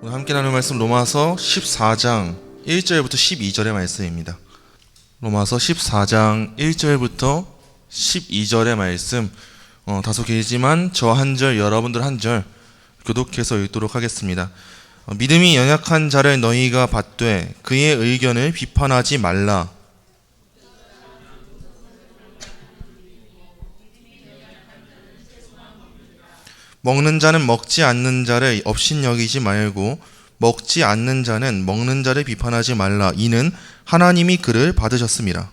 오늘 함께 나눌 말씀 로마서 14장 1절부터 12절의 말씀입니다. 로마서 14장 1절부터 12절의 말씀, 다소 길지만 저 한 절 여러분들 한 절 교독해서 읽도록 하겠습니다. 믿음이 연약한 자를 너희가 받되 그의 의견을 비판하지 말라. 먹는 자는 먹지 않는 자를 업신여기지 말고 먹지 않는 자는 먹는 자를 비판하지 말라. 이는 하나님이 그를 받으셨습니다.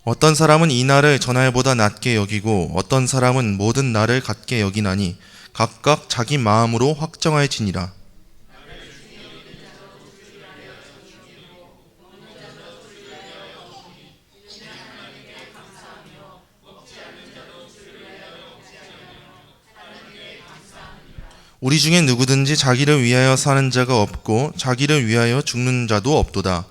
어떤 사람은 이 날을 전날보다 낮게 여기고 어떤 사람은 모든 날을 같게 여기나니 각각 자기 마음으로 확정할지니라. 우리 중에 누구든지 자기를 위하여 사는 자가 없고 자기를 위하여 죽는 자도 없도다.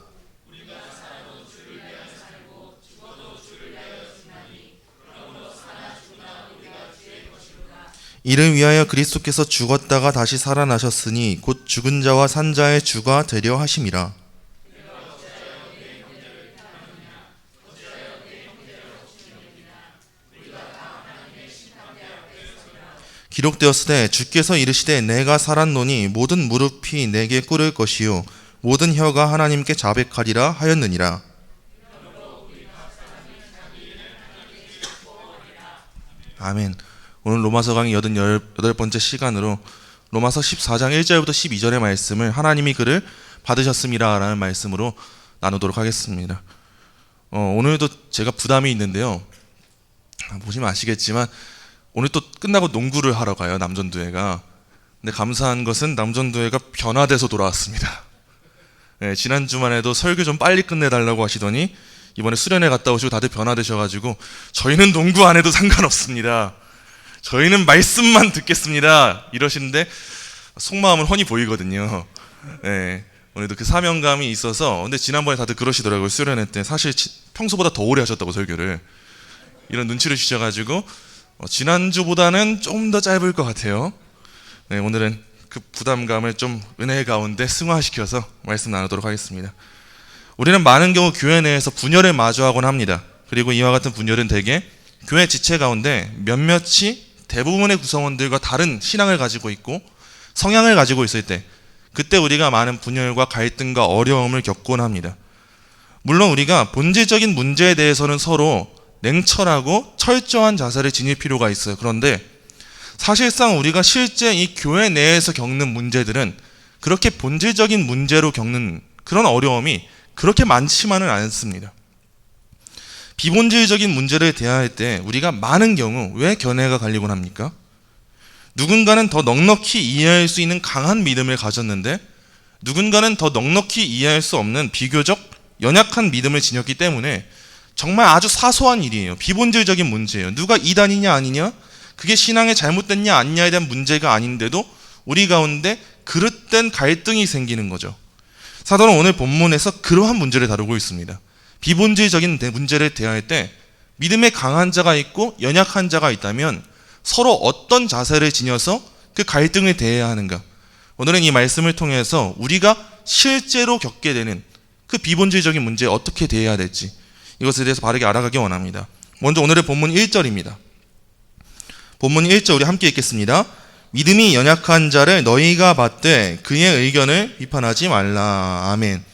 이를 위하여 그리스도께서 죽었다가 다시 살아나셨으니 곧 죽은 자와 산 자의 주가 되려 하심이라. 기록되었으되 주께서 이르시되 내가 살았노니 모든 무릎이 내게 꿇을 것이요 모든 혀가 하나님께 자백하리라 하였느니라. 아멘. 오늘 로마서 강의 88번째 시간으로 로마서 14장 1절부터 12절의 말씀을 하나님이 그를 받으셨습니다 라는 말씀으로 나누도록 하겠습니다. 오늘도 제가 부담이 있는데요, 보시면 아시겠지만 오늘 또 끝나고 농구를 하러 가요, 남전도회가. 근데 감사한 것은 남전도회가 변화돼서 돌아왔습니다. 네, 지난주만 해도 설교 좀 빨리 끝내달라고 하시더니 이번에 수련회 갔다 오시고 다들 변화되셔가지고 저희는 농구 안 해도 상관없습니다, 저희는 말씀만 듣겠습니다 이러시는데 속마음은 훤히 보이거든요. 네, 오늘도 그 사명감이 있어서. 근데 지난번에 다들 그러시더라고요, 수련회 때. 사실 평소보다 더 오래 하셨다고 설교를. 이런 눈치를 주셔가지고 지난주보다는 좀 더 짧을 것 같아요. 네, 오늘은 그 부담감을 좀 은혜 가운데 승화시켜서 말씀 나누도록 하겠습니다. 우리는 많은 경우 교회 내에서 분열을 마주하곤 합니다. 그리고 이와 같은 분열은 대개 교회 지체 가운데 몇몇이 대부분의 구성원들과 다른 신앙을 가지고 있고 성향을 가지고 있을 때, 그때 우리가 많은 분열과 갈등과 어려움을 겪곤 합니다. 물론 우리가 본질적인 문제에 대해서는 서로 냉철하고 철저한 자세를 지닐 필요가 있어요. 그런데 사실상 우리가 실제 이 교회 내에서 겪는 문제들은 그렇게 본질적인 문제로 겪는 그런 어려움이 그렇게 많지만은 않습니다. 비본질적인 문제를 대할 때 우리가 많은 경우 왜 견해가 갈리곤 합니까? 누군가는 더 넉넉히 이해할 수 있는 강한 믿음을 가졌는데 누군가는 더 넉넉히 이해할 수 없는 비교적 연약한 믿음을 지녔기 때문에 정말 아주 사소한 일이에요. 비본질적인 문제예요. 누가 이단이냐 아니냐, 그게 신앙에 잘못됐냐 아니냐에 대한 문제가 아닌데도 우리 가운데 그릇된 갈등이 생기는 거죠. 사도는 오늘 본문에서 그러한 문제를 다루고 있습니다. 비본질적인 문제를 대할 때 믿음에 강한 자가 있고 연약한 자가 있다면 서로 어떤 자세를 지녀서 그 갈등을 대해야 하는가. 오늘은 이 말씀을 통해서 우리가 실제로 겪게 되는 그 비본질적인 문제에 어떻게 대해야 될지, 이것에 대해서 바르게 알아가기 원합니다. 먼저 오늘의 본문 1절입니다. 본문 1절 우리 함께 읽겠습니다. 믿음이 연약한 자를 너희가 받되 그의 의견을 비판하지 말라. 아멘.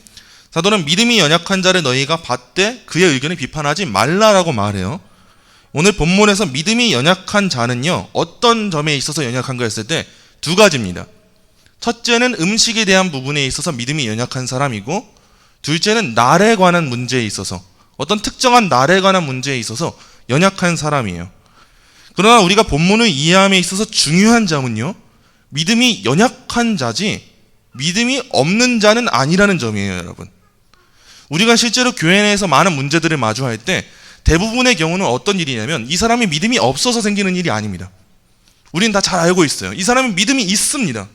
사도는 믿음이 연약한 자를 너희가 받되 그의 의견을 비판하지 말라라고 말해요. 오늘 본문에서 믿음이 연약한 자는요, 어떤 점에 있어서 연약한가 했을 때 두 가지입니다. 첫째는 음식에 대한 부분에 있어서 믿음이 연약한 사람이고, 둘째는 날에 관한 문제에 있어서, 어떤 특정한 날에 관한 문제에 있어서 연약한 사람이에요. 그러나 우리가 본문을 이해함에 있어서 중요한 점은요, 믿음이 연약한 자지 믿음이 없는 자는 아니라는 점이에요, 여러분. 우리가 실제로 교회 내에서 많은 문제들을 마주할 때 대부분의 경우는 어떤 일이냐면 이 사람이 믿음이 없어서 생기는 일이 아닙니다. 우리는 다 잘 알고 있어요. 이 사람은 믿음이 있습니다.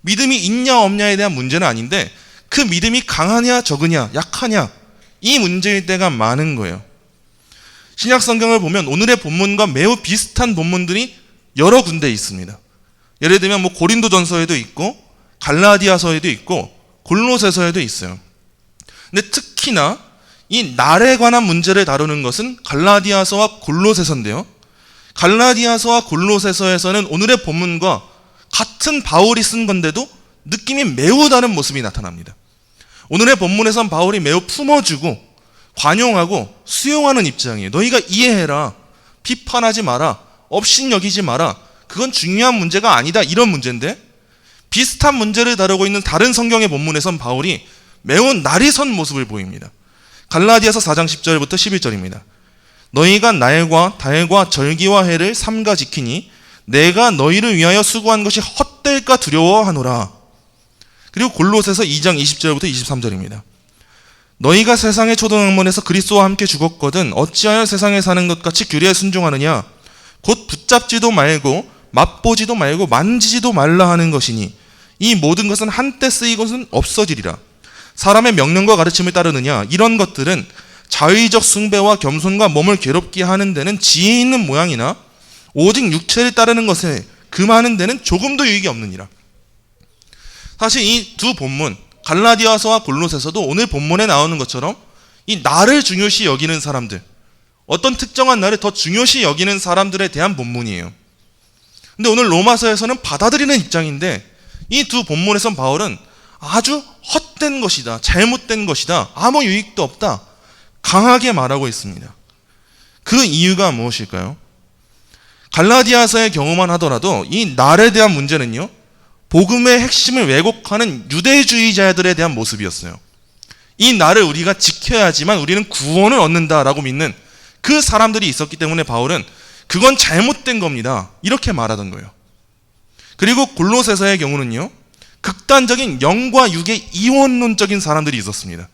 믿음이 있냐 없냐에 대한 문제는 아닌데 그 그 믿음이 강하냐 적으냐 약하냐 이 문제일 때가 많은 거예요. 신약 성경을 보면 오늘의 본문과 매우 비슷한 본문들이 여러 군데 있습니다. 예를 들면 고린도전서에도 있고 갈라디아서에도 있고 골로새서에도 있어요. 근데 특히나 이 날에 관한 문제를 다루는 것은 갈라디아서와 골로새서인데요. 갈라디아서와 골로새서에서는 오늘의 본문과 같은 바울이 쓴 건데도 느낌이 매우 다른 모습이 나타납니다. 오늘의 본문에선 바울이 매우 품어주고 관용하고 수용하는 입장이에요. 너희가 이해해라. 비판하지 마라. 업신여기지 마라. 그건 중요한 문제가 아니다. 이런 문제인데 비슷한 문제를 다루고 있는 다른 성경의 본문에선 바울이 매우 날이 선 모습을 보입니다. 갈라디아서 4장 10절부터 11절입니다. 너희가 날과 달과 절기와 해를 삼가 지키니 내가 너희를 위하여 수고한 것이 헛될까 두려워하노라. 그리고 골로새서 2장 20절부터 23절입니다. 너희가 세상의 초등학문에서 그리스도와 함께 죽었거든 어찌하여 세상에 사는 것 같이 규례에 순종하느냐. 곧 붙잡지도 말고 맛보지도 말고 만지지도 말라 하는 것이니 이 모든 것은 한때 쓰이고는 없어지리라. 사람의 명령과 가르침을 따르느냐. 이런 것들은 자의적 숭배와 겸손과 몸을 괴롭게 하는 데는 지혜 있는 모양이나 오직 육체를 따르는 것에 금하는 데는 조금도 유익이 없느니라. 사실 이 두 본문 갈라디아서와 골로새서도 오늘 본문에 나오는 것처럼 이 날을 중요시 여기는 사람들, 어떤 특정한 날을 더 중요시 여기는 사람들에 대한 본문이에요. 근데 오늘 로마서에서는 받아들이는 입장인데 이 두 본문에선 바울은 아주 헛된 것이다, 잘못된 것이다, 아무 유익도 없다, 강하게 말하고 있습니다. 그 이유가 무엇일까요? 갈라디아서의 경우만 하더라도 이 날에 대한 문제는요, 복음의 핵심을 왜곡하는 유대주의자들에 대한 모습이었어요. 이 날을 우리가 지켜야지만 우리는 구원을 얻는다라고 믿는 그 사람들이 있었기 때문에 바울은 그건 잘못된 겁니다, 이렇게 말하던 거예요. 그리고 골로새서의 경우는요, 극단적인 영과 육의 이원론적인 사람들이 있었습니다.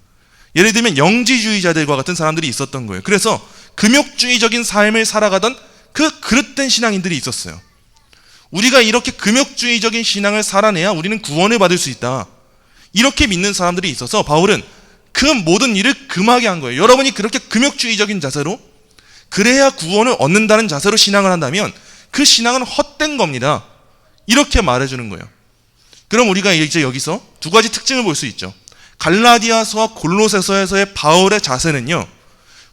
예를 들면 영지주의자들과 같은 사람들이 있었던 거예요. 그래서 금욕주의적인 삶을 살아가던 그 그릇된 신앙인들이 있었어요. 우리가 이렇게 금욕주의적인 신앙을 살아내야 우리는 구원을 받을 수 있다, 이렇게 믿는 사람들이 있어서 바울은 그 모든 일을 금하게 한 거예요. 여러분이 그렇게 금욕주의적인 자세로, 그래야 구원을 얻는다는 자세로 신앙을 한다면 그 신앙은 헛된 겁니다, 이렇게 말해주는 거예요. 그럼 우리가 이제 여기서 두 가지 특징을 볼 수 있죠. 갈라디아서와 골로새서에서의 바울의 자세는요,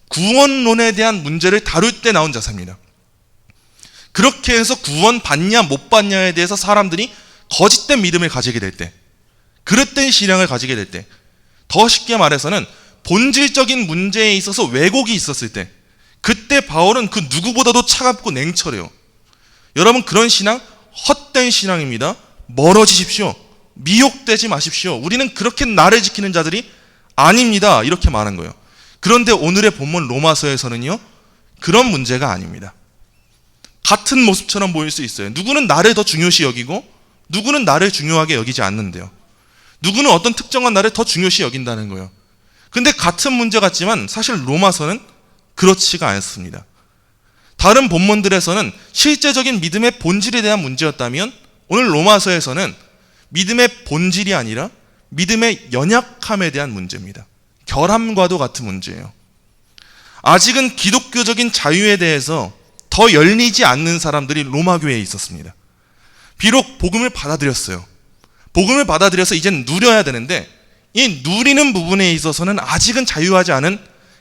구원론에 대한 문제를 다룰 때 나온 자세입니다. 그렇게 해서 구원 받냐 못 받냐에 대해서 사람들이 거짓된 믿음을 가지게 될 때, 그릇된 신앙을 가지게 될 때, 더 쉽게 말해서는 본질적인 문제에 있어서 왜곡이 있었을 때, 그때 바울은 그 누구보다도 차갑고 냉철해요. 여러분, 그런 신앙 헛된 신앙입니다. 멀어지십시오. 미혹되지 마십시오. 우리는 그렇게 나를 지키는 자들이 아닙니다, 이렇게 말한 거예요. 그런데 오늘의 본문 로마서에서는요, 그런 문제가 아닙니다. 같은 모습처럼 보일 수 있어요. 누구는 나를 더 중요시 여기고 누구는 나를 중요하게 여기지 않는데요. 누구는 어떤 특정한 나를 더 중요시 여긴다는 거예요. 근데 같은 문제 같지만 사실 로마서는 그렇지가 않습니다. 다른 본문들에서는 실제적인 믿음의 본질에 대한 문제였다면 오늘 로마서에서는 믿음의 본질이 아니라 믿음의 연약함에 대한 문제입니다. 결함과도 같은 문제예요. 아직은 기독교적인 자유에 대해서 더 열리지 않는 사람들이 로마 교회에 있었습니다. 비록 복음을 받아들였어요. 복음을 받아들여서 이젠 누려야 되는데 이 누리는 부분에 있어서는 아직은 자유하지 않은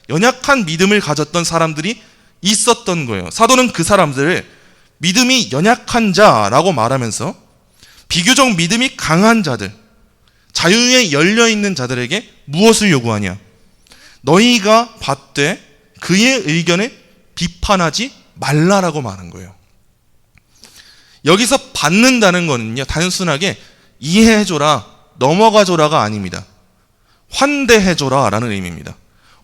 연약한 믿음을 가졌던 사람들이 있었던 거예요. 사도는 그 사람들을 믿음이 연약한 자라고 말하면서 비교적 믿음이 강한 자들, 자유에 열려있는 자들에게 무엇을 요구하냐? 너희가 받되 그의 의견을 비판하지 말라라고 말한 거예요. 여기서 받는다는 거는요, 단순하게 이해해줘라, 넘어가줘라가 아닙니다. 환대해줘라 라는 의미입니다.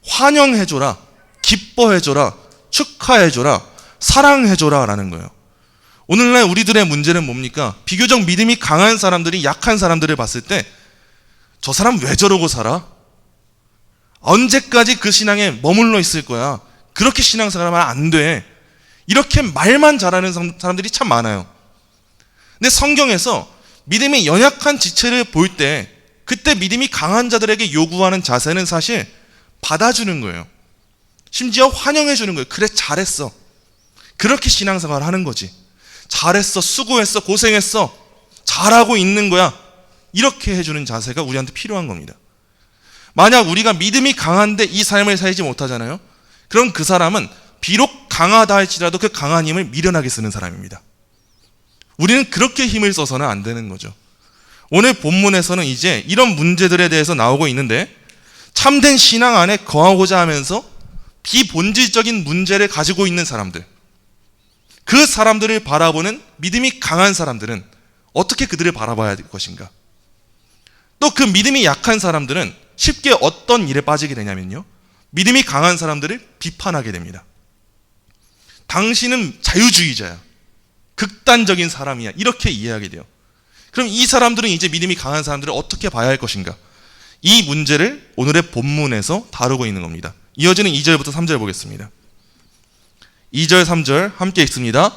환영해줘라, 기뻐해줘라, 축하해줘라, 사랑해줘라 라는 거예요. 오늘날 우리들의 문제는 뭡니까? 비교적 믿음이 강한 사람들이 약한 사람들을 봤을 때 저 사람 왜 저러고 살아? 언제까지 그 신앙에 머물러 있을 거야? 그렇게 신앙생활하면 안 돼. 이렇게 말만 잘하는 사람들이 참 많아요. 근데 성경에서 믿음이 연약한 지체를 볼 때 그때 믿음이 강한 자들에게 요구하는 자세는 사실 받아주는 거예요. 심지어 환영해 주는 거예요. 그래, 잘했어. 그렇게 신앙생활을 하는 거지. 잘했어, 수고했어, 고생했어, 잘하고 있는 거야. 이렇게 해주는 자세가 우리한테 필요한 겁니다. 만약 우리가 믿음이 강한데 이 삶을 살지 못하잖아요. 그럼 그 사람은 비록 강하다 할지라도 그 강한 힘을 미련하게 쓰는 사람입니다. 우리는 그렇게 힘을 써서는 안 되는 거죠. 오늘 본문에서는 이제 이런 문제들에 대해서 나오고 있는데, 참된 신앙 안에 거하고자 하면서 비본질적인 문제를 가지고 있는 사람들, 그 사람들을 바라보는 믿음이 강한 사람들은 어떻게 그들을 바라봐야 될 것인가? 또 그 믿음이 약한 사람들은 쉽게 어떤 일에 빠지게 되냐면요, 믿음이 강한 사람들을 비판하게 됩니다. 당신은 자유주의자야, 극단적인 사람이야, 이렇게 이해하게 돼요. 그럼 이 사람들은 이제 믿음이 강한 사람들을 어떻게 봐야 할 것인가? 이 문제를 오늘의 본문에서 다루고 있는 겁니다. 이어지는 2절부터 3절 보겠습니다. 2절 3절 함께 읽습니다.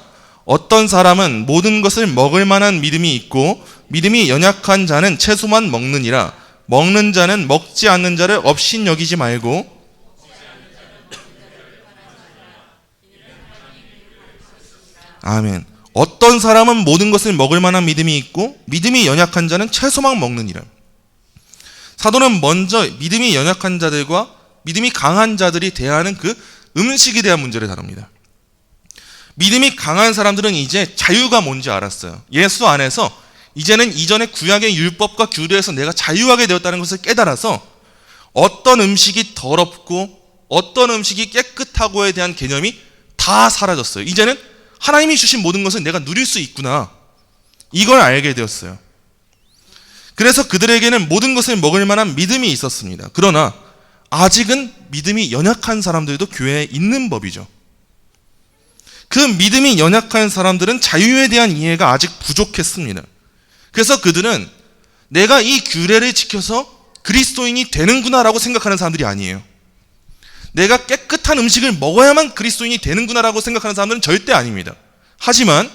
어떤 사람은 모든 것을 먹을 만한 믿음이 있고 믿음이 연약한 자는 채소만 먹느니라. 먹는 자는 먹지 않는 자를 업신여기지 말고 아멘. 어떤 사람은 모든 것을 먹을 만한 믿음이 있고 믿음이 연약한 자는 채소만 먹느니라. 사도는 먼저 믿음이 연약한 자들과 믿음이 강한 자들이 대하는 그 음식에 대한 문제를 다룹니다. 믿음이 강한 사람들은 이제 자유가 뭔지 알았어요. 예수 안에서 이제는 이전의 구약의 율법과 규례에서 내가 자유하게 되었다는 것을 깨달아서 어떤 음식이 더럽고 어떤 음식이 깨끗하고에 대한 개념이 다 사라졌어요. 이제는 하나님이 주신 모든 것을 내가 누릴 수 있구나, 이걸 알게 되었어요. 그래서 그들에게는 모든 것을 먹을 만한 믿음이 있었습니다. 그러나 아직은 믿음이 연약한 사람들도 교회에 있는 법이죠. 그 믿음이 연약한 사람들은 자유에 대한 이해가 아직 부족했습니다. 그래서 그들은 내가 이 규례를 지켜서 그리스도인이 되는구나라고 생각하는 사람들이 아니에요. 내가 깨끗한 음식을 먹어야만 그리스도인이 되는구나라고 생각하는 사람들은 절대 아닙니다. 하지만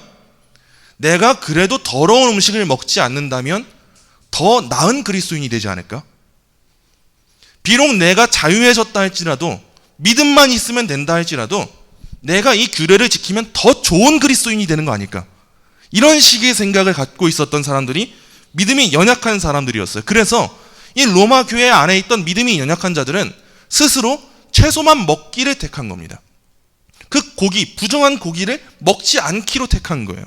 내가 그래도 더러운 음식을 먹지 않는다면 더 나은 그리스도인이 되지 않을까? 비록 내가 자유해졌다 할지라도, 믿음만 있으면 된다 할지라도 내가 이 규례를 지키면 더 좋은 그리스도인이 되는 거 아닐까? 이런 식의 생각을 갖고 있었던 사람들이 믿음이 연약한 사람들이었어요. 그래서 이 로마 교회 안에 있던 믿음이 연약한 자들은 스스로 채소만 먹기를 택한 겁니다. 그 고기, 부정한 고기를 먹지 않기로 택한 거예요.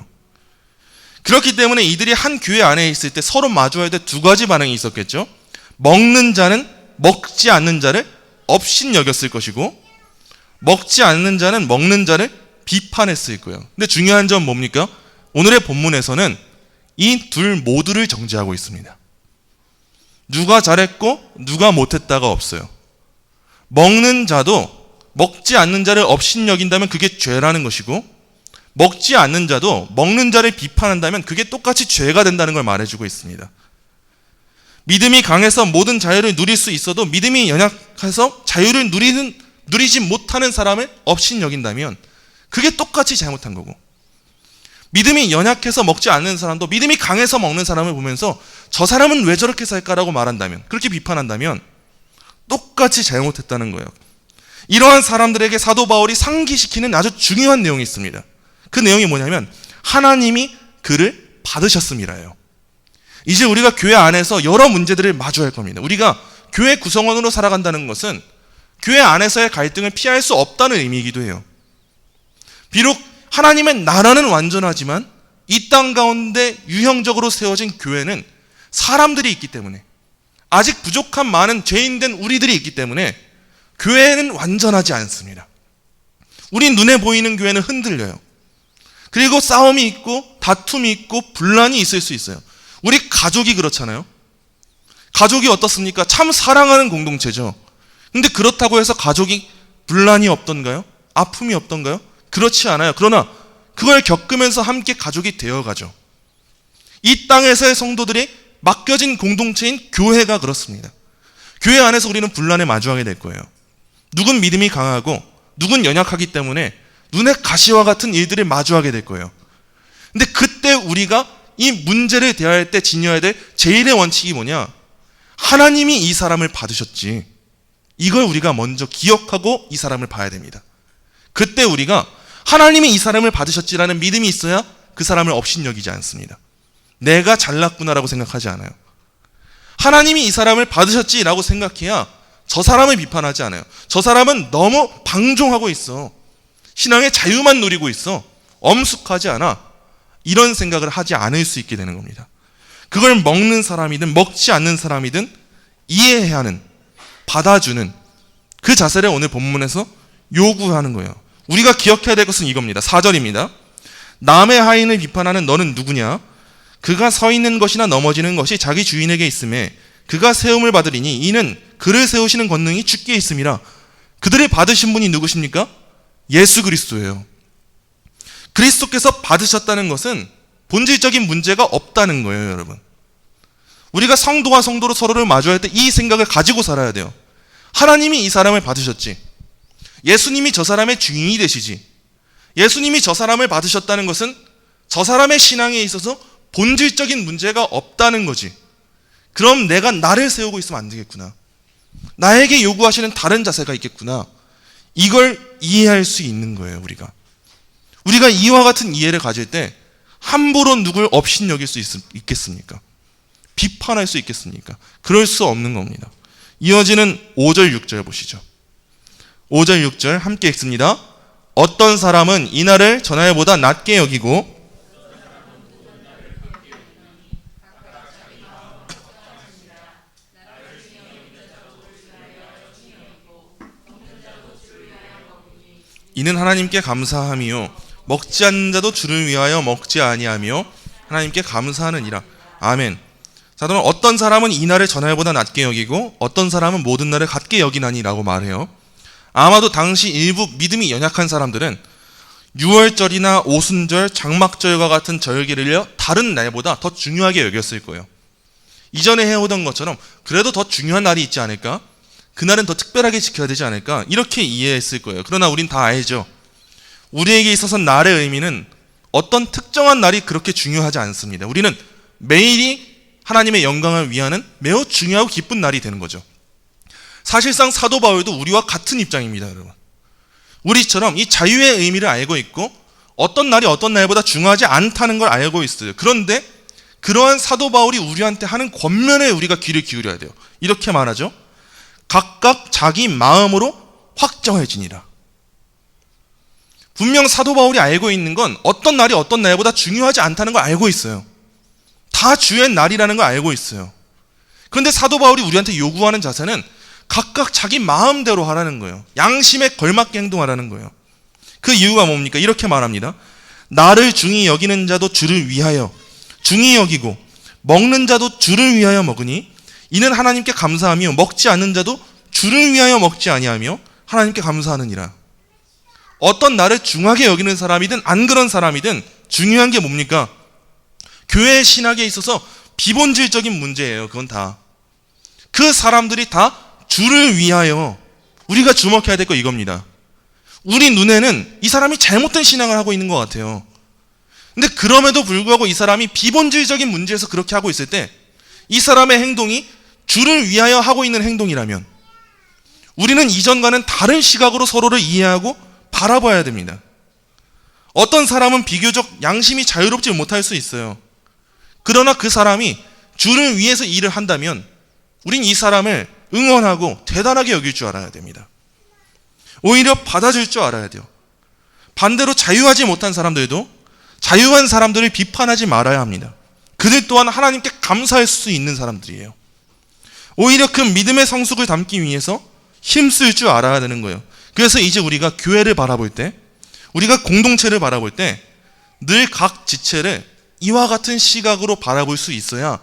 그렇기 때문에 이들이 한 교회 안에 있을 때 서로 마주해야 될 두 가지 반응이 있었겠죠. 먹는 자는 먹지 않는 자를 업신여겼을 것이고, 먹지 않는 자는 먹는 자를 비판했을 거예요. 근데 중요한 점 뭡니까? 오늘의 본문에서는 이 둘 모두를 정죄하고 있습니다. 누가 잘했고 누가 못했다가 없어요. 먹는 자도 먹지 않는 자를 업신여긴다면 그게 죄라는 것이고, 먹지 않는 자도 먹는 자를 비판한다면 그게 똑같이 죄가 된다는 걸 말해주고 있습니다. 믿음이 강해서 모든 자유를 누릴 수 있어도 믿음이 연약해서 자유를 누리지 못하는 사람을 업신여긴다면 그게 똑같이 잘못한 거고, 믿음이 연약해서 먹지 않는 사람도 믿음이 강해서 먹는 사람을 보면서 저 사람은 왜 저렇게 살까라고 말한다면, 그렇게 비판한다면 똑같이 잘못했다는 거예요. 이러한 사람들에게 사도 바울이 상기시키는 아주 중요한 내용이 있습니다. 그 내용이 뭐냐면 하나님이 그를 받으셨음이라요. 이제 우리가 교회 안에서 여러 문제들을 마주할 겁니다. 우리가 교회 구성원으로 살아간다는 것은 교회 안에서의 갈등을 피할 수 없다는 의미이기도 해요. 비록 하나님의 나라는 완전하지만 이 땅 가운데 유형적으로 세워진 교회는 사람들이 있기 때문에, 아직 부족한 많은 죄인된 우리들이 있기 때문에 교회는 완전하지 않습니다. 우리 눈에 보이는 교회는 흔들려요. 그리고 싸움이 있고 다툼이 있고 분란이 있을 수 있어요. 우리 가족이 그렇잖아요. 가족이 어떻습니까? 참 사랑하는 공동체죠. 근데 그렇다고 해서 가족이 분란이 없던가요? 아픔이 없던가요? 그렇지 않아요. 그러나 그걸 겪으면서 함께 가족이 되어가죠. 이 땅에서의 성도들이 맡겨진 공동체인 교회가 그렇습니다. 교회 안에서 우리는 분란에 마주하게 될 거예요. 누군 믿음이 강하고 누군 연약하기 때문에 눈의 가시와 같은 일들을 마주하게 될 거예요. 근데 그때 우리가 이 문제를 대할 때 지녀야 될 제1의 원칙이 뭐냐? 하나님이 이 사람을 받으셨지. 이걸 우리가 먼저 기억하고 이 사람을 봐야 됩니다. 그때 우리가 하나님이 이 사람을 받으셨지라는 믿음이 있어야 그 사람을 업신여기지 않습니다. 내가 잘났구나라고 생각하지 않아요. 하나님이 이 사람을 받으셨지라고 생각해야 저 사람을 비판하지 않아요. 저 사람은 너무 방종하고 있어. 신앙의 자유만 누리고 있어. 엄숙하지 않아. 이런 생각을 하지 않을 수 있게 되는 겁니다. 그걸 먹는 사람이든 먹지 않는 사람이든 이해해야 하는, 받아주는 그 자세를 오늘 본문에서 요구하는 거예요. 우리가 기억해야 될 것은 이겁니다. 4절입니다. 남의 하인을 비판하는 너는 누구냐? 그가 서 있는 것이나 넘어지는 것이 자기 주인에게 있음에 그가 세움을 받으리니 이는 그를 세우시는 권능이 주께 있음이라. 그들을 받으신 분이 누구십니까? 예수 그리스도예요. 그리스도께서 받으셨다는 것은 본질적인 문제가 없다는 거예요, 여러분. 우리가 성도와 성도로 서로를 마주할 때 이 생각을 가지고 살아야 돼요. 하나님이 이 사람을 받으셨지. 예수님이 저 사람의 주인이 되시지. 예수님이 저 사람을 받으셨다는 것은 저 사람의 신앙에 있어서 본질적인 문제가 없다는 거지. 그럼 내가 나를 세우고 있으면 안 되겠구나. 나에게 요구하시는 다른 자세가 있겠구나. 이걸 이해할 수 있는 거예요, 우리가. 우리가 이와 같은 이해를 가질 때 함부로 누굴 업신여길 수 있겠습니까? 비판할 수 있겠습니까? 그럴 수 없는 겁니다. 이어지는 5절 6절 보시죠. 5절 6절 함께 읽습니다. 어떤 사람은 이날을 전날보다 낮게 여기고 이는 하나님께 감사함이요 먹지 않는 자도 주를 위하여 먹지 아니하며 하나님께 감사하느니라. 아멘. 자, 그럼 어떤 사람은 이날을 전날보다 낮게 여기고 어떤 사람은 모든 날을 같게 여기나니 라고 말해요. 아마도 당시 일부 믿음이 연약한 사람들은 유월절이나 오순절, 장막절과 같은 절기를요 다른 날보다 더 중요하게 여겼을 거예요. 이전에 해오던 것처럼 그래도 더 중요한 날이 있지 않을까? 그날은 더 특별하게 지켜야 되지 않을까? 이렇게 이해했을 거예요. 그러나 우린 다 알죠. 우리에게 있어서 날의 의미는 어떤 특정한 날이 그렇게 중요하지 않습니다. 우리는 매일이 하나님의 영광을 위하는 매우 중요하고 기쁜 날이 되는 거죠. 사실상 사도 바울도 우리와 같은 입장입니다, 여러분. 우리처럼 이 자유의 의미를 알고 있고 어떤 날이 어떤 날보다 중요하지 않다는 걸 알고 있어요. 그런데 그러한 사도 바울이 우리한테 하는 권면에 우리가 귀를 기울여야 돼요. 이렇게 말하죠. 각각 자기 마음으로 확정해지니라. 분명 사도 바울이 알고 있는 건 어떤 날이 어떤 날보다 중요하지 않다는 걸 알고 있어요. 다 주의 날이라는 걸 알고 있어요. 그런데 사도 바울이 우리한테 요구하는 자세는 각각 자기 마음대로 하라는 거예요. 양심에 걸맞게 행동하라는 거예요. 그 이유가 뭡니까? 이렇게 말합니다. 나를 중히 여기는 자도 주를 위하여 중히 여기고 먹는 자도 주를 위하여 먹으니 이는 하나님께 감사하며 먹지 않는 자도 주를 위하여 먹지 아니하며 하나님께 감사하느니라. 어떤 나를 중하게 여기는 사람이든 안 그런 사람이든 중요한 게 뭡니까? 교회의 신학에 있어서 비본질적인 문제예요. 그건 다. 그 사람들이 다 주를 위하여, 우리가 주목해야 될 거 이겁니다. 우리 눈에는 이 사람이 잘못된 신앙을 하고 있는 것 같아요. 근데 그럼에도 불구하고 이 사람이 비본질적인 문제에서 그렇게 하고 있을 때 이 사람의 행동이 주를 위하여 하고 있는 행동이라면 우리는 이전과는 다른 시각으로 서로를 이해하고 바라봐야 됩니다. 어떤 사람은 비교적 양심이 자유롭지 못할 수 있어요. 그러나 그 사람이 주를 위해서 일을 한다면 우린 이 사람을 응원하고 대단하게 여길 줄 알아야 됩니다. 오히려 받아줄 줄 알아야 돼요. 반대로 자유하지 못한 사람들도 자유한 사람들을 비판하지 말아야 합니다. 그들 또한 하나님께 감사할 수 있는 사람들이에요. 오히려 그 믿음의 성숙을 담기 위해서 힘쓸 줄 알아야 되는 거예요. 그래서 이제 우리가 교회를 바라볼 때, 우리가 공동체를 바라볼 때 늘 각 지체를 이와 같은 시각으로 바라볼 수 있어야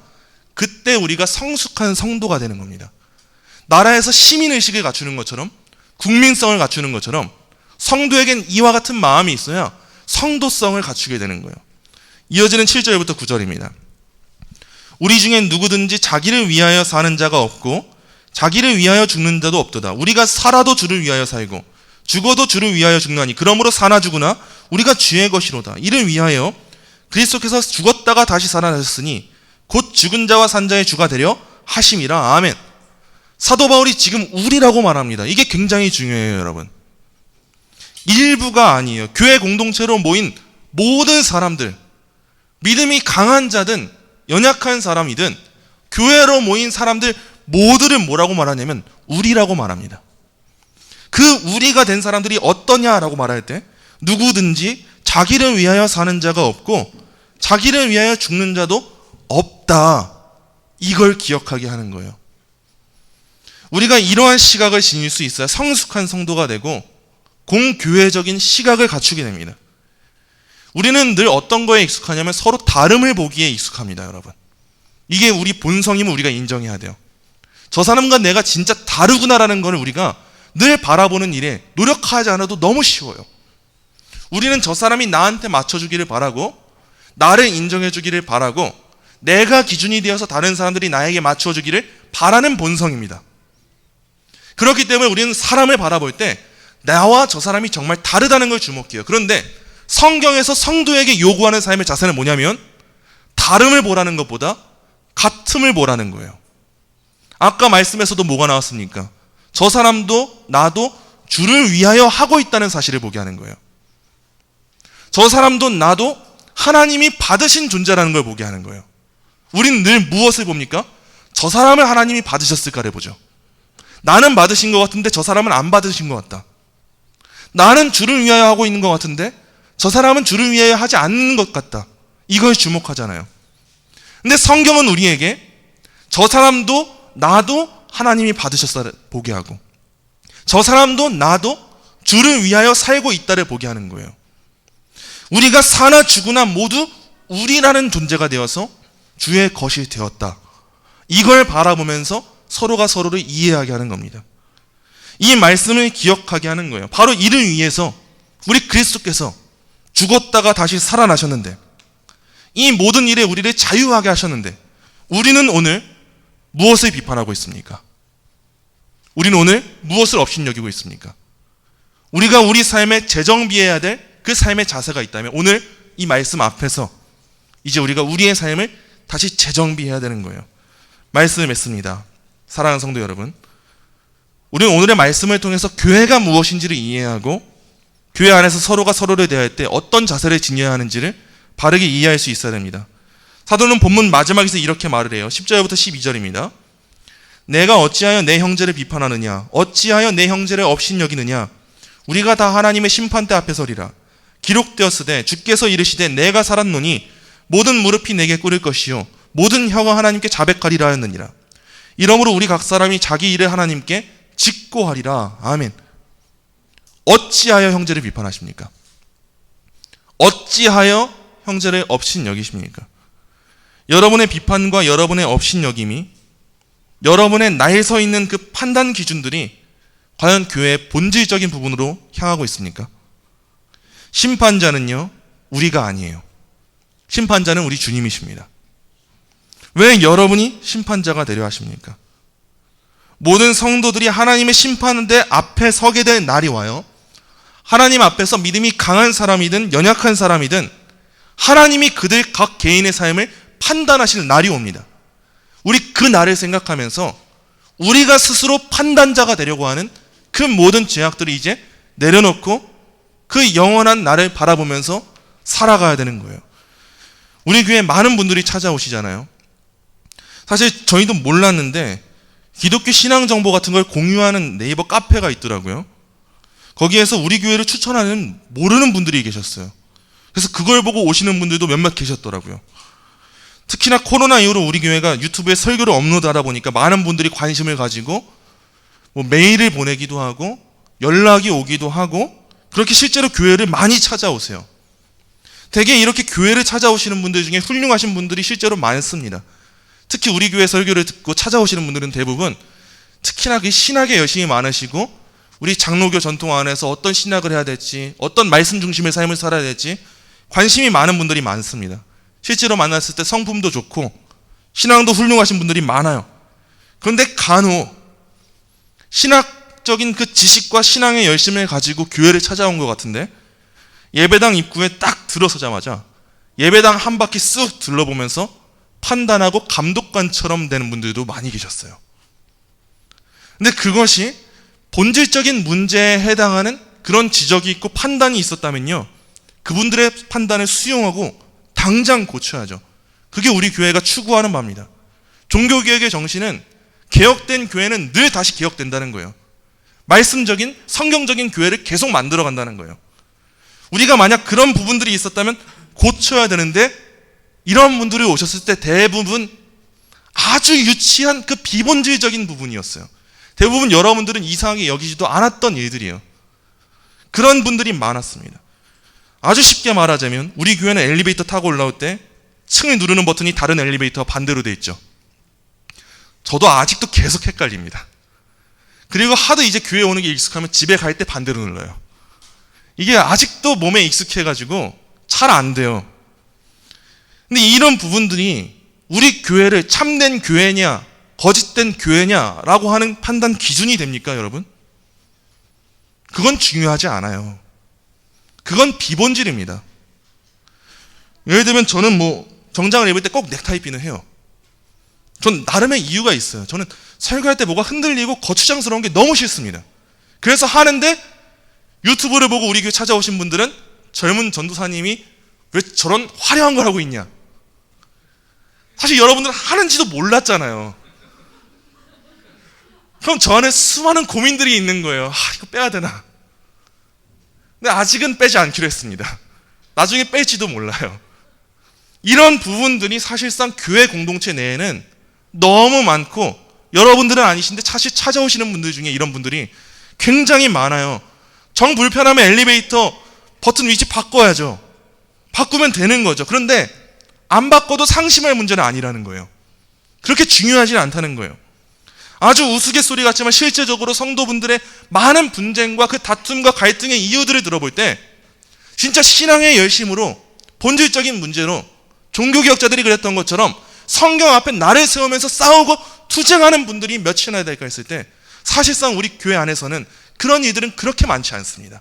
그때 우리가 성숙한 성도가 되는 겁니다. 나라에서 시민의식을 갖추는 것처럼, 국민성을 갖추는 것처럼 성도에겐 이와 같은 마음이 있어야 성도성을 갖추게 되는 거예요. 이어지는 7절부터 9절입니다. 우리 중엔 누구든지 자기를 위하여 사는 자가 없고 자기를 위하여 죽는 자도 없도다. 우리가 살아도 주를 위하여 살고 죽어도 주를 위하여 죽나니 그러므로 사나 죽으나 우리가 주의 것이로다. 이를 위하여 그리스도께서 죽었다가 다시 살아나셨으니 곧 죽은 자와 산 자의 주가 되려 하심이라. 아멘. 사도 바울이 지금 우리라고 말합니다. 이게 굉장히 중요해요, 여러분. 일부가 아니에요. 교회 공동체로 모인 모든 사람들, 믿음이 강한 자든 연약한 사람이든 교회로 모인 사람들 모두를 뭐라고 말하냐면 우리라고 말합니다. 그 우리가 된 사람들이 어떠냐라고 말할 때 누구든지 자기를 위하여 사는 자가 없고 자기를 위하여 죽는 자도 없다. 이걸 기억하게 하는 거예요. 우리가 이러한 시각을 지닐 수 있어야 성숙한 성도가 되고 공교회적인 시각을 갖추게 됩니다. 우리는 늘 어떤 거에 익숙하냐면 서로 다름을 보기에 익숙합니다, 여러분. 이게 우리 본성임을 우리가 인정해야 돼요. 저 사람과 내가 진짜 다르구나라는 걸 우리가 늘 바라보는 일에 노력하지 않아도 너무 쉬워요. 우리는 저 사람이 나한테 맞춰주기를 바라고 나를 인정해주기를 바라고 내가 기준이 되어서 다른 사람들이 나에게 맞춰주기를 바라는 본성입니다. 그렇기 때문에 우리는 사람을 바라볼 때 나와 저 사람이 정말 다르다는 걸 주목해요. 그런데 성경에서 성도에게 요구하는 삶의 자세는 뭐냐면 다름을 보라는 것보다 같음을 보라는 거예요. 아까 말씀에서도 뭐가 나왔습니까? 저 사람도 나도 주를 위하여 하고 있다는 사실을 보게 하는 거예요. 저 사람도 나도 하나님이 받으신 존재라는 걸 보게 하는 거예요. 우린 늘 무엇을 봅니까? 저 사람을 하나님이 받으셨을까를 보죠. 나는 받으신 것 같은데 저 사람은 안 받으신 것 같다. 나는 주를 위하여 하고 있는 것 같은데 저 사람은 주를 위하여 하지 않는 것 같다. 이걸 주목하잖아요. 근데 성경은 우리에게 저 사람도 나도 하나님이 받으셨다를 보게 하고 저 사람도 나도 주를 위하여 살고 있다를 보게 하는 거예요. 우리가 사나 죽으나 모두 우리라는 존재가 되어서 주의 것이 되었다. 이걸 바라보면서 서로가 서로를 이해하게 하는 겁니다. 이 말씀을 기억하게 하는 거예요. 바로 이를 위해서 우리 그리스도께서 죽었다가 다시 살아나셨는데 이 모든 일에 우리를 자유하게 하셨는데 우리는 오늘 무엇을 비판하고 있습니까? 우리는 오늘 무엇을 업신여기고 있습니까? 우리가 우리 삶에 재정비해야 될 그 삶의 자세가 있다면 오늘 이 말씀 앞에서 이제 우리가 우리의 삶을 다시 재정비해야 되는 거예요. 말씀을 맺습니다. 사랑하는 성도 여러분, 우리는 오늘의 말씀을 통해서 교회가 무엇인지를 이해하고 교회 안에서 서로가 서로를 대할 때 어떤 자세를 지녀야 하는지를 바르게 이해할 수 있어야 됩니다. 사도는 본문 마지막에서 이렇게 말을 해요. 10절부터 12절입니다. 내가 어찌하여 내 형제를 비판하느냐? 어찌하여 내 형제를 업신여기느냐? 우리가 다 하나님의 심판대 앞에 서리라. 기록되었으되 주께서 이르시되 내가 살았노니 모든 무릎이 내게 꿇을 것이요 모든 혀가 하나님께 자백하리라 하였느니라. 이러므로 우리 각 사람이 자기 일을 하나님께 직고하리라. 아멘. 어찌하여 형제를 비판하십니까? 어찌하여 형제를 업신여기십니까? 여러분의 비판과 여러분의 업신여김이 여러분의 나에 서 있는 그 판단 기준들이 과연 교회의 본질적인 부분으로 향하고 있습니까? 심판자는요, 우리가 아니에요. 심판자는 우리 주님이십니다. 왜 여러분이 심판자가 되려 하십니까? 모든 성도들이 하나님의 심판대 앞에 서게 될 날이 와요. 하나님 앞에서 믿음이 강한 사람이든 연약한 사람이든 하나님이 그들 각 개인의 삶을 판단하실 날이 옵니다. 우리 그 날을 생각하면서 우리가 스스로 판단자가 되려고 하는 그 모든 죄악들을 이제 내려놓고 그 영원한 날을 바라보면서 살아가야 되는 거예요. 우리 교회에 많은 분들이 찾아오시잖아요. 사실 저희도 몰랐는데 기독교 신앙 정보 같은 걸 공유하는 네이버 카페가 있더라고요. 거기에서 우리 교회를 추천하는 모르는 분들이 계셨어요. 그래서 그걸 보고 오시는 분들도 몇몇 계셨더라고요. 특히나 코로나 이후로 우리 교회가 유튜브에 설교를 업로드하다 보니까 많은 분들이 관심을 가지고 메일을 보내기도 하고 연락이 오기도 하고 그렇게 실제로 교회를 많이 찾아오세요. 대개 이렇게 교회를 찾아오시는 분들 중에 훌륭하신 분들이 실제로 많습니다. 특히 우리 교회 설교를 듣고 찾아오시는 분들은 대부분 특히나 그 신학에 열심히 많으시고 우리 장로교 전통 안에서 어떤 신학을 해야 될지 어떤 말씀 중심의 삶을 살아야 될지 관심이 많은 분들이 많습니다. 실제로 만났을 때 성품도 좋고 신앙도 훌륭하신 분들이 많아요. 그런데 간혹 신학적인 그 지식과 신앙의 열심을 가지고 교회를 찾아온 것 같은데 예배당 입구에 딱 들어서자마자 예배당 한 바퀴 쑥 둘러보면서 판단하고 감독관처럼 되는 분들도 많이 계셨어요. 근데 그것이 본질적인 문제에 해당하는 그런 지적이 있고 판단이 있었다면요, 그분들의 판단을 수용하고 당장 고쳐야죠. 그게 우리 교회가 추구하는 바입니다. 종교개혁의 정신은 개혁된 교회는 늘 다시 개혁된다는 거예요. 말씀적인 성경적인 교회를 계속 만들어 간다는 거예요. 우리가 만약 그런 부분들이 있었다면 고쳐야 되는데, 이런 분들이 오셨을 때 대부분 아주 유치한 그 비본질적인 부분이었어요. 대부분 여러분들은 이상하게 여기지도 않았던 일들이에요. 그런 분들이 많았습니다. 아주 쉽게 말하자면 우리 교회는 엘리베이터 타고 올라올 때 층을 누르는 버튼이 다른 엘리베이터와 반대로 돼 있죠. 저도 아직도 계속 헷갈립니다. 그리고 하도 이제 교회 오는 게 익숙하면 집에 갈 때 반대로 눌러요. 이게 아직도 몸에 익숙해가지고 잘 안 돼요. 근데 이런 부분들이 우리 교회를 참된 교회냐 거짓된 교회냐라고 하는 판단 기준이 됩니까, 여러분? 그건 중요하지 않아요. 그건 비본질입니다. 예를 들면 저는 정장을 입을 때 꼭 넥타이핀을 해요. 전 나름의 이유가 있어요. 저는 설교할 때 뭐가 흔들리고 거추장스러운 게 너무 싫습니다. 그래서 하는데 유튜브를 보고 우리 교회 찾아오신 분들은 젊은 전도사님이 왜 저런 화려한 걸 하고 있냐. 사실 여러분들은 하는지도 몰랐잖아요. 그럼 저 안에 수많은 고민들이 있는 거예요. 이거 빼야 되나? 근데 아직은 빼지 않기로 했습니다. 나중에 뺄지도 몰라요. 이런 부분들이 사실상 교회 공동체 내에는 너무 많고, 여러분들은 아니신데 사실 찾아오시는 분들 중에 이런 분들이 굉장히 많아요. 정 불편하면 엘리베이터 버튼 위치 바꿔야죠. 바꾸면 되는 거죠. 그런데 안 바꿔도 상심할 문제는 아니라는 거예요. 그렇게 중요하지 않다는 거예요. 아주 우스갯소리 같지만 실제적으로 성도분들의 많은 분쟁과 그 다툼과 갈등의 이유들을 들어볼 때 진짜 신앙의 열심으로 본질적인 문제로 종교개혁자들이 그랬던 것처럼 성경 앞에 나를 세우면서 싸우고 투쟁하는 분들이 몇이나 될까 했을 때 사실상 우리 교회 안에서는 그런 일들은 그렇게 많지 않습니다.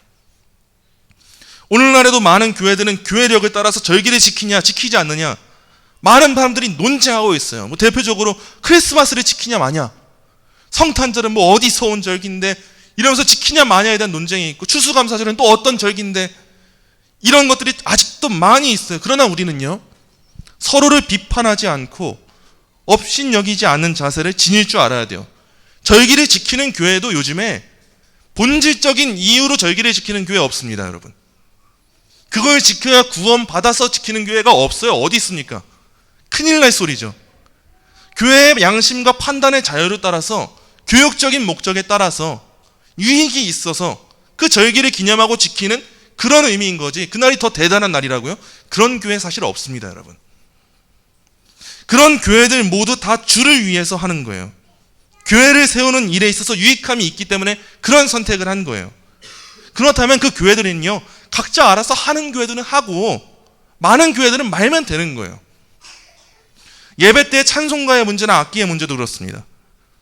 오늘날에도 많은 교회들은 교회력을 따라서 절기를 지키냐 지키지 않느냐 많은 사람들이 논쟁하고 있어요. 대표적으로 크리스마스를 지키냐 마냐, 성탄절은 어디서 온 절기인데 이러면서 지키냐 마냐에 대한 논쟁이 있고, 추수감사절은 또 어떤 절기인데, 이런 것들이 아직도 많이 있어요. 그러나 우리는요, 서로를 비판하지 않고 업신여기지 않는 자세를 지닐 줄 알아야 돼요. 절기를 지키는 교회도 요즘에 본질적인 이유로 절기를 지키는 교회 없습니다, 여러분. 그걸 지켜야 구원받아서 지키는 교회가 없어요. 어디 있습니까? 큰일 날 소리죠. 교회의 양심과 판단의 자유를 따라서 교육적인 목적에 따라서 유익이 있어서 그 절기를 기념하고 지키는 그런 의미인 거지, 그날이 더 대단한 날이라고요? 그런 교회 사실 없습니다, 여러분. 그런 교회들 모두 다 주를 위해서 하는 거예요. 교회를 세우는 일에 있어서 유익함이 있기 때문에 그런 선택을 한 거예요. 그렇다면 그 교회들은요, 각자 알아서 하는 교회들은 하고 많은 교회들은 말면 되는 거예요. 예배 때 찬송가의 문제나 악기의 문제도 그렇습니다.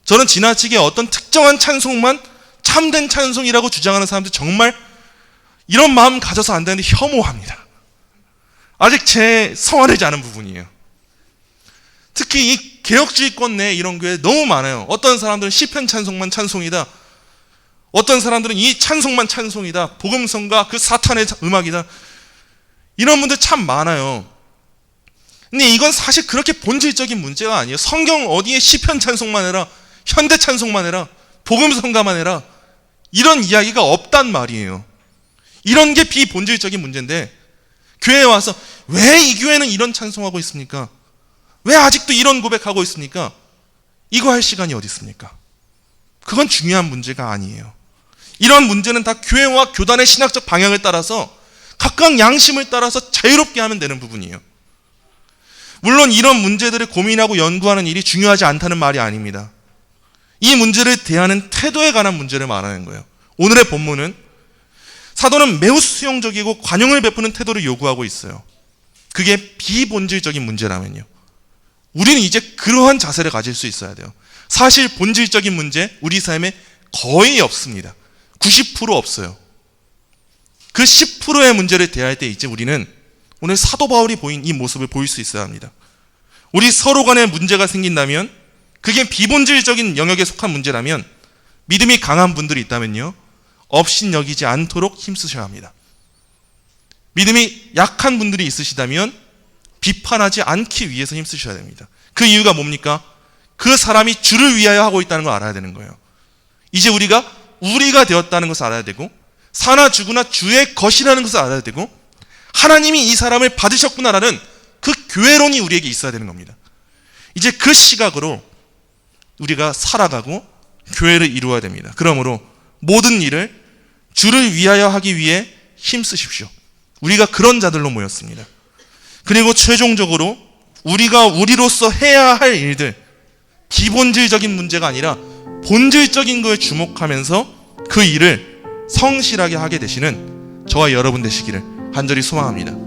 저는 지나치게 어떤 특정한 찬송만 참된 찬송이라고 주장하는 사람들 정말 이런 마음 가져서 안 되는데 혐오합니다. 아직 제 성화되지 않은 부분이에요. 특히 이 개혁주의권 내에 이런 교회 너무 많아요. 어떤 사람들은 시편 찬송만 찬송이다, 어떤 사람들은 이 찬송만 찬송이다, 복음성가 그 사탄의 음악이다, 이런 분들 참 많아요. 근데 이건 사실 그렇게 본질적인 문제가 아니에요. 성경 어디에 시편 찬송만 해라, 현대 찬송만 해라, 복음성가만 해라, 이런 이야기가 없단 말이에요. 이런 게 비본질적인 문제인데 교회에 와서 왜 이 교회는 이런 찬송하고 있습니까? 왜 아직도 이런 고백하고 있습니까? 이거 할 시간이 어디 있습니까? 그건 중요한 문제가 아니에요. 이런 문제는 다 교회와 교단의 신학적 방향을 따라서 각각 양심을 따라서 자유롭게 하면 되는 부분이에요. 물론 이런 문제들을 고민하고 연구하는 일이 중요하지 않다는 말이 아닙니다. 이 문제를 대하는 태도에 관한 문제를 말하는 거예요. 오늘의 본문은 사도는 매우 수용적이고 관용을 베푸는 태도를 요구하고 있어요. 그게 비본질적인 문제라면요, 우리는 이제 그러한 자세를 가질 수 있어야 돼요. 사실 본질적인 문제 우리 삶에 거의 없습니다. 90% 없어요. 그 10%의 문제를 대할 때 이제 우리는 오늘 사도 바울이 보인 이 모습을 보일 수 있어야 합니다. 우리 서로 간에 문제가 생긴다면, 그게 비본질적인 영역에 속한 문제라면, 믿음이 강한 분들이 있다면요, 업신여기지 않도록 힘쓰셔야 합니다. 믿음이 약한 분들이 있으시다면 비판하지 않기 위해서 힘쓰셔야 됩니다. 그 이유가 뭡니까? 그 사람이 주를 위하여 하고 있다는 걸 알아야 되는 거예요. 이제 우리가 되었다는 것을 알아야 되고, 사나 죽으나 주의 것이라는 것을 알아야 되고, 하나님이 이 사람을 받으셨구나라는 그 교회론이 우리에게 있어야 되는 겁니다. 이제 그 시각으로 우리가 살아가고 교회를 이루어야 됩니다. 그러므로 모든 일을 주를 위하여 하기 위해 힘쓰십시오. 우리가 그런 자들로 모였습니다. 그리고 최종적으로 우리가 우리로서 해야 할 일들, 비본질적인 문제가 아니라 본질적인 거에 주목하면서 그 일을 성실하게 하게 되시는 저와 여러분 되시기를 간절히 소망합니다.